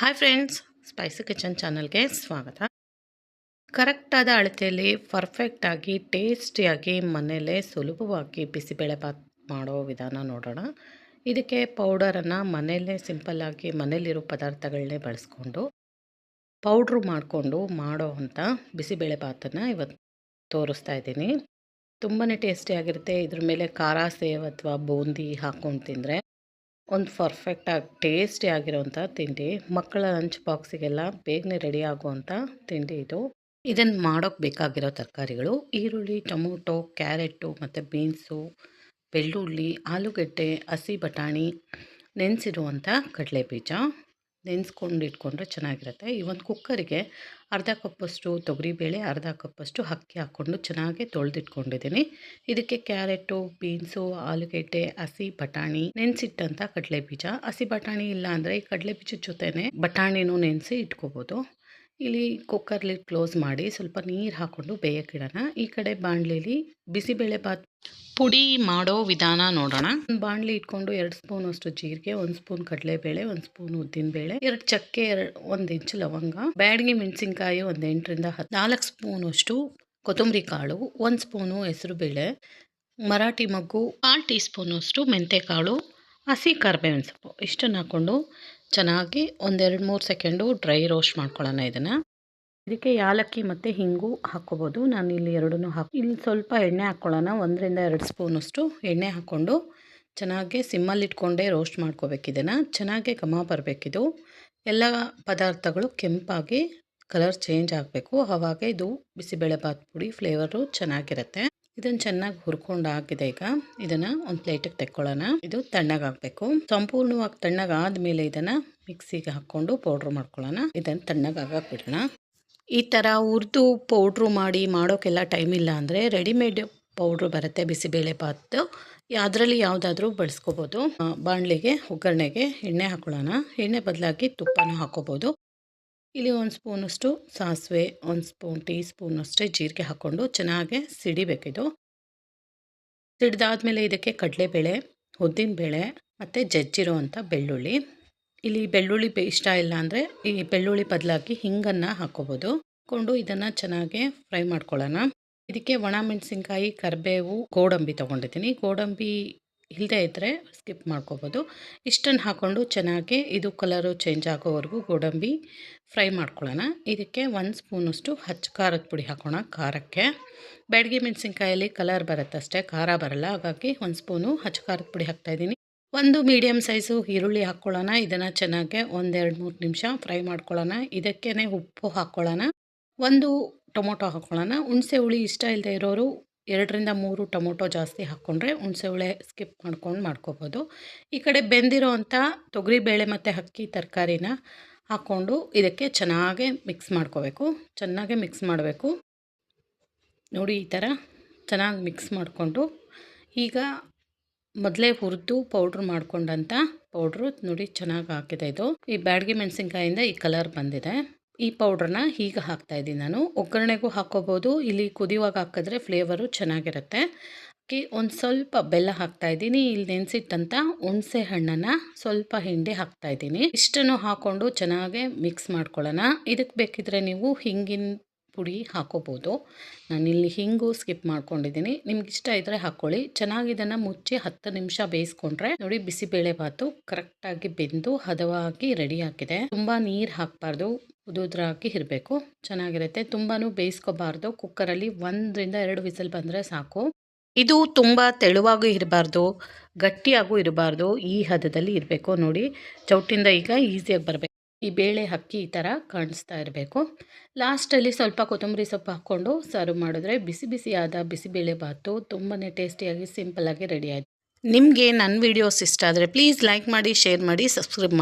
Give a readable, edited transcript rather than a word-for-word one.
Hi friends, spicy kitchen ಚಾನಲ್ಗೆ ಸ್ವಾಗತ. ಕರೆಕ್ಟಾದ ಅಳತೆಯಲ್ಲಿ ಪರ್ಫೆಕ್ಟಾಗಿ ಟೇಸ್ಟಿಯಾಗಿ ಮನೆಯಲ್ಲೇ ಸುಲಭವಾಗಿ ಬಿಸಿಬೇಳೆಭಾತ್ ಮಾಡೋ ವಿಧಾನ ನೋಡೋಣ. ಇದಕ್ಕೆ ಪೌಡರನ್ನು ಮನೆಯಲ್ಲೇ ಸಿಂಪಲ್ಲಾಗಿ ಮನೇಲಿರೋ ಪದಾರ್ಥಗಳನ್ನೇ ಬಳಸ್ಕೊಂಡು ಪೌಡ್ರು ಮಾಡಿಕೊಂಡು ಮಾಡೋ ಅಂಥ ಬಿಸಿಬೇಳೆಭಾತನ್ನು ಇವತ್ತು ತೋರಿಸ್ತಾ ಇದ್ದೀನಿ. ತುಂಬಾ ಟೇಸ್ಟಿಯಾಗಿರುತ್ತೆ. ಇದ್ರ ಮೇಲೆ ಖಾರ ಸೇವ್ ಅಥವಾ ಬೂಂದಿ ಹಾಕ್ಕೊಂಡು ತಿಂದರೆ ಒಂದು ಪರ್ಫೆಕ್ಟಾಗಿ ಟೇಸ್ಟಿ ಆಗಿರೋವಂಥ ತಿಂಡಿ. ಮಕ್ಕಳ ಲಂಚ್ ಬಾಕ್ಸಿಗೆಲ್ಲ ಬೇಗನೆ ರೆಡಿ ಆಗುವಂಥ ತಿಂಡಿ ಇದು. ಇದನ್ನು ಮಾಡೋಕ್ಕೆ ಬೇಕಾಗಿರೋ ತರಕಾರಿಗಳು: ಈರುಳ್ಳಿ, ಟೊಮೊಟೊ, ಕ್ಯಾರೆಟು ಮತ್ತು ಬೀನ್ಸು, ಬೆಳ್ಳುಳ್ಳಿ, ಆಲೂಗಡ್ಡೆ, ಹಸಿ ಬಟಾಣಿ, ನೆನೆಸಿರುವಂಥ ಕಡಲೆಬೀಜ. ನೆನೆಸ್ಕೊಂಡು ಇಟ್ಕೊಂಡ್ರೆ ಚೆನ್ನಾಗಿರುತ್ತೆ. ಈ ಒಂದು ಕುಕ್ಕರಿಗೆ ಅರ್ಧ ಕಪ್ಪಷ್ಟು ತೊಗರಿಬೇಳೆ, ಅರ್ಧ ಕಪ್ಪಷ್ಟು ಅಕ್ಕಿ ಹಾಕ್ಕೊಂಡು ಚೆನ್ನಾಗಿ ತೊಳೆದಿಟ್ಕೊಂಡಿದ್ದೀನಿ. ಇದಕ್ಕೆ ಕ್ಯಾರೆಟು, ಬೀನ್ಸು, ಆಲೂಗೆಡ್ಡೆ, ಹಸಿ ಬಟಾಣಿ, ನೆನೆಸಿಟ್ಟಂಥ ಕಡಲೆಬೀಜ. ಹಸಿ ಬಟಾಣಿ ಇಲ್ಲ ಅಂದರೆ ಈ ಕಡಲೆಬೀಜದ ಜೊತೆನೇ ಬಟಾಣಿನೂ ನೆನೆಸಿ ಇಟ್ಕೋಬೋದು. ಇಲ್ಲಿ ಕುಕ್ಕರ್ಲಿ ಕ್ಲೋಸ್ ಮಾಡಿ ಸ್ವಲ್ಪ ನೀರು ಹಾಕ್ಕೊಂಡು ಬೇಯಕ್ಕಿಡೋಣ. ಈ ಕಡೆ ಬಾಣಲಿಲಿ ಬಿಸಿಬೇಳೆಭಾತ್ ಪುಡಿ ಮಾಡೋ ವಿಧಾನ ನೋಡೋಣ. ಒಂದು ಬಾಣಲಿ ಇಟ್ಕೊಂಡು 2 ಸ್ಪೂನಷ್ಟು ಜೀರಿಗೆ, 1 ಸ್ಪೂನ್ ಕಡಲೆಬೇಳೆ, 1 ಸ್ಪೂನ್ ಉದ್ದಿನಬೇಳೆ, 2 ಚಕ್ಕೆ, 1 ಇಂಚು ಲವಂಗ, ಬ್ಯಾಡಗಿ ಮೆಣಸಿನ್ಕಾಯಿ 1 8ರಿಂದ 10, 4 ಸ್ಪೂನಷ್ಟು ಕೊತ್ತಂಬರಿ ಕಾಳು, 1 ಸ್ಪೂನು ಹೆಸರುಬೇಳೆ, ಮರಾಠಿ ಮೊಗ್ಗು, 1/2 ಟೀ ಸ್ಪೂನಷ್ಟು ಮೆಂತ್ಯಕಾಳು, ಹಸಿ ಕರಿಬೇವಿನ ಸೊಪ್ಪು ಇಷ್ಟನ್ನು ಹಾಕ್ಕೊಂಡು ಚೆನ್ನಾಗಿ 1-2-3 ಸೆಕೆಂಡು ಡ್ರೈ ರೋಸ್ಟ್ ಮಾಡ್ಕೊಳ್ಳೋಣ. ಇದಕ್ಕೆ ಯಾಲಕ್ಕಿ ಮತ್ತು ಹಿಂಗು ಹಾಕ್ಕೋಬೋದು. ನಾನು ಇಲ್ಲಿ ಎರಡನ್ನೂ ಇಲ್ಲಿ ಸ್ವಲ್ಪ ಎಣ್ಣೆ ಹಾಕ್ಕೊಳ್ಳೋಣ. 1-2 ಸ್ಪೂನಷ್ಟು ಎಣ್ಣೆ ಹಾಕ್ಕೊಂಡು ಚೆನ್ನಾಗಿ ಸಿಮ್ಮಲ್ಲಿ ಇಟ್ಕೊಂಡೇ ರೋಸ್ಟ್ ಮಾಡ್ಕೋಬೇಕು. ಇದನ್ನು ಚೆನ್ನಾಗಿ ಘಮ ಬರಬೇಕಿದು. ಎಲ್ಲ ಪದಾರ್ಥಗಳು ಕೆಂಪಾಗಿ ಕಲರ್ ಚೇಂಜ್ ಆಗಬೇಕು. ಆವಾಗ ಇದು ಬಿಸಿಬೇಳೆಭಾತ್ ಪುಡಿ ಫ್ಲೇವರು ಚೆನ್ನಾಗಿರುತ್ತೆ. ಇದನ್ನು ಚೆನ್ನಾಗಿ ಹುರ್ಕೊಂಡಾಗಿದೆ. ಈಗ ಇದನ್ನು ಒಂದು ಪ್ಲೇಟಿಗೆ ತೆಕ್ಕೊಳ್ಳೋಣ. ಇದು ತಣ್ಣಗಾಗಬೇಕು. ಸಂಪೂರ್ಣವಾಗಿ ತಣ್ಣಗಾದ್ಮೇಲೆ ಇದನ್ನು ಮಿಕ್ಸಿಗೆ ಹಾಕ್ಕೊಂಡು ಪೌಡ್ರ್ ಮಾಡ್ಕೊಳ್ಳೋಣ. ಇದನ್ನು ತಣ್ಣಗಾಗಕ್ಕೆ ಬಿಡೋಣ. ಈ ಥರ ಹುರಿದು ಪೌಡ್ರು ಮಾಡೋಕ್ಕೆಲ್ಲ ಟೈಮ್ ಇಲ್ಲ ಅಂದರೆ ರೆಡಿಮೇಡ್ ಪೌಡ್ರು ಬರುತ್ತೆ ಬಿಸಿಬೇಳೆಭಾತ್. ಅದರಲ್ಲಿ ಯಾವುದಾದ್ರೂ ಬಳಸ್ಕೋಬೋದು. ಬಾಣಲಿಗೆ ಒಗ್ಗರಣೆಗೆ ಎಣ್ಣೆ ಹಾಕ್ಕೊಳ್ಳೋಣ. ಎಣ್ಣೆ ಬದಲಾಗಿ ತುಪ್ಪನೂ ಹಾಕ್ಕೋಬೋದು. ಇಲ್ಲಿ 1 ಸ್ಪೂನಷ್ಟು ಸಾಸಿವೆ, 1 ಟೀ ಸ್ಪೂನಷ್ಟೇ ಜೀರಿಗೆ ಹಾಕ್ಕೊಂಡು ಚೆನ್ನಾಗಿ ಸಿಡಿಬೇಕಿದು. ಸಿಡಿದಾದ್ಮೇಲೆ ಇದಕ್ಕೆ ಕಡಲೆಬೇಳೆ, ಉದ್ದಿನಬೇಳೆ ಮತ್ತು ಜಜ್ಜಿರುವಂಥ ಬೆಳ್ಳುಳ್ಳಿ. ಇಲ್ಲಿ ಬೆಳ್ಳುಳ್ಳಿ ಇಷ್ಟ ಇಲ್ಲ ಅಂದರೆ ಈ ಬೆಳ್ಳುಳ್ಳಿ ಬದಲಾಗಿ ಹಿಂಗನ್ನು ಹಾಕ್ಕೋಬೋದು. ಹಾಕ್ಕೊಂಡು ಇದನ್ನು ಚೆನ್ನಾಗಿ ಫ್ರೈ ಮಾಡ್ಕೊಳ್ಳೋಣ. ಇದಕ್ಕೆ ಒಣ ಮೆಣಸಿನ್ಕಾಯಿ, ಕರಿಬೇವು, ಗೋಡಂಬಿ ತೊಗೊಂಡಿದ್ದೀನಿ. ಗೋಡಂಬಿ ಇಲ್ಲದೇ ಇದ್ದರೆ ಸ್ಕಿಪ್ ಮಾಡ್ಕೋಬೋದು. ಇಷ್ಟನ್ನು ಹಾಕ್ಕೊಂಡು ಚೆನ್ನಾಗಿ ಇದು ಕಲರು ಚೇಂಜ್ ಆಗೋವರೆಗೂ ಗೋಡಂಬಿ ಫ್ರೈ ಮಾಡ್ಕೊಳ್ಳೋಣ. ಇದಕ್ಕೆ 1 ಸ್ಪೂನಷ್ಟು ಹಚ್ಚ ಖಾರದ ಪುಡಿ ಹಾಕೋಣ. ಖಾರಕ್ಕೆ ಬ್ಯಾಡಗಿ ಮೆಣಸಿನ್ಕಾಯಲ್ಲಿ ಕಲರ್ ಬರುತ್ತಷ್ಟೇ, ಖಾರ ಬರಲ್ಲ. ಹಾಗಾಗಿ 1 ಸ್ಪೂನು ಹಚ್ಚ ಖಾರದ ಪುಡಿ ಹಾಕ್ತಾಯಿದ್ದೀನಿ. 1 ಮೀಡಿಯಮ್ ಸೈಜು ಈರುಳ್ಳಿ ಹಾಕ್ಕೊಳ್ಳೋಣ. ಇದನ್ನು ಚೆನ್ನಾಗಿ 1-2-3 ನಿಮಿಷ ಫ್ರೈ ಮಾಡ್ಕೊಳ್ಳೋಣ. ಇದಕ್ಕೇ ಉಪ್ಪು ಹಾಕ್ಕೊಳ್ಳೋಣ. 1 ಟೊಮೊಟೊ ಹಾಕ್ಕೊಳ್ಳೋಣ. ಹುಣಸೆ ಹುಳಿ ಇಷ್ಟ ಇಲ್ಲದೆ ಇರೋರು 2-3 ಟೊಮೊಟೊ ಜಾಸ್ತಿ ಹಾಕ್ಕೊಂಡ್ರೆ ಹುಣಸೆ ಹುಳಿ ಸ್ಕಿಪ್ ಮಾಡ್ಕೋಬೋದು. ಈ ಕಡೆ ಬೆಂದಿರೋ ಅಂಥ ತೊಗರಿಬೇಳೆ ಮತ್ತು ಅಕ್ಕಿ ತರಕಾರಿನ ಹಾಕ್ಕೊಂಡು ಇದಕ್ಕೆ ಚೆನ್ನಾಗಿ ಮಿಕ್ಸ್ ಮಾಡ್ಕೋಬೇಕು. ಚೆನ್ನಾಗಿ ಮಿಕ್ಸ್ ಮಾಡಬೇಕು ನೋಡಿ. ಈ ಥರ ಚೆನ್ನಾಗಿ ಮಿಕ್ಸ್ ಮಾಡಿಕೊಂಡು ಈಗ ಮೊದಲೇ ಹುರಿದು ಪೌಡ್ರ್ ಮಾಡ್ಕೊಂಡಂಥ ಪೌಡ್ರು ನೋಡಿ ಚೆನ್ನಾಗಿ ಹಾಕಿದೆ. ಇದು ಈ ಬ್ಯಾಡಗಿ ಮೆಣಸಿನ್ಕಾಯಿಂದ ಈ ಕಲರ್ ಬಂದಿದೆ. ಈ ಪೌಡ್ರನ್ನ ಈಗ ಹಾಕ್ತಾಯಿದ್ದೀನಿ ನಾನು. ಒಗ್ಗರಣೆಗೂ ಹಾಕ್ಕೋಬೋದು. ಇಲ್ಲಿ ಕುದಿಯುವಾಗ ಹಾಕಿದ್ರೆ ಫ್ಲೇವರು ಚೆನ್ನಾಗಿರುತ್ತೆ. ಒಂದು ಸ್ವಲ್ಪ ಬೆಲ್ಲ ಹಾಕ್ತಾಯಿದ್ದೀನಿ. ಇಲ್ಲಿ ನೆನೆಸಿಟ್ಟಂಥ ಹುಣಸೆ ಹಣ್ಣನ್ನು ಸ್ವಲ್ಪ ಹಿಂಡಿ ಹಾಕ್ತಾಯಿದ್ದೀನಿ. ಇಷ್ಟನ್ನು ಹಾಕ್ಕೊಂಡು ಚೆನ್ನಾಗಿ ಮಿಕ್ಸ್ ಮಾಡ್ಕೊಳ್ಳೋಣ. ಇದಕ್ಕೆ ಬೇಕಿದ್ರೆ ನೀವು ಹಿಂಗಿನ ಪುಡಿ ಹಾಕೋಬೋದು. ನಾನಿಲ್ಲಿ ಹಿಂಗು ಸ್ಕಿಪ್ ಮಾಡ್ಕೊಂಡಿದ್ದೀನಿ. ನಿಮ್ಗೆ ಇಷ್ಟ ಇದ್ದರೆ ಹಾಕ್ಕೊಳ್ಳಿ. ಚೆನ್ನಾಗಿ ಇದನ್ನು ಮುಚ್ಚಿ 10 ನಿಮಿಷ ಬೇಯಿಸ್ಕೊಂಡ್ರೆ ನೋಡಿ ಬಿಸಿಬೇಳೆಭಾತು ಕರೆಕ್ಟಾಗಿ ಬೆಂದು ಹದವಾಗಿ ರೆಡಿ ಆಗಿದೆ. ತುಂಬ ನೀರು ಹಾಕಬಾರ್ದು, ಉದುದ್ರಾಗಿ ಇರಬೇಕು, ಚೆನ್ನಾಗಿರುತ್ತೆ. ತುಂಬಾ ಬೇಯಿಸ್ಕೋಬಾರ್ದು. ಕುಕ್ಕರಲ್ಲಿ 1-2 ವಿಸಲ್ ಬಂದರೆ ಸಾಕು. ಇದು ತುಂಬ ತೆಳುವಾಗೂ ಇರಬಾರ್ದು, ಗಟ್ಟಿಯಾಗೂ ಇರಬಾರ್ದು, ಈ ಹದದಲ್ಲಿ ಇರಬೇಕು ನೋಡಿ. ಚೌಟಿಂದ ಈಗ ಈಸಿಯಾಗಿ ಬರಬೇಕು. ಈ ಬೇಳೆ ಅಕ್ಕಿ ಈ ಥರ ಕಾಣಿಸ್ತಾ ಇರಬೇಕು. ಲಾಸ್ಟಲ್ಲಿ ಸ್ವಲ್ಪ ಕೊತ್ತಂಬರಿ ಸೊಪ್ಪು ಹಾಕ್ಕೊಂಡು ಸರ್ವ್ ಮಾಡಿದ್ರೆ ಬಿಸಿ ಬಿಸಿಯಾದ ಬಿಸಿಬೇಳೆಭಾತು ತುಂಬಾ ಟೇಸ್ಟಿಯಾಗಿ ಸಿಂಪಲ್ಲಾಗಿ ರೆಡಿ ಆಯಿತು. ನಿಮಗೆ ನನ್ನ ವೀಡಿಯೋಸ್ ಇಷ್ಟ ಆದರೆ ಪ್ಲೀಸ್ ಲೈಕ್ ಮಾಡಿ, ಶೇರ್ ಮಾಡಿ, ಸಬ್ಸ್ಕ್ರೈಬ್ ಮಾಡಿ.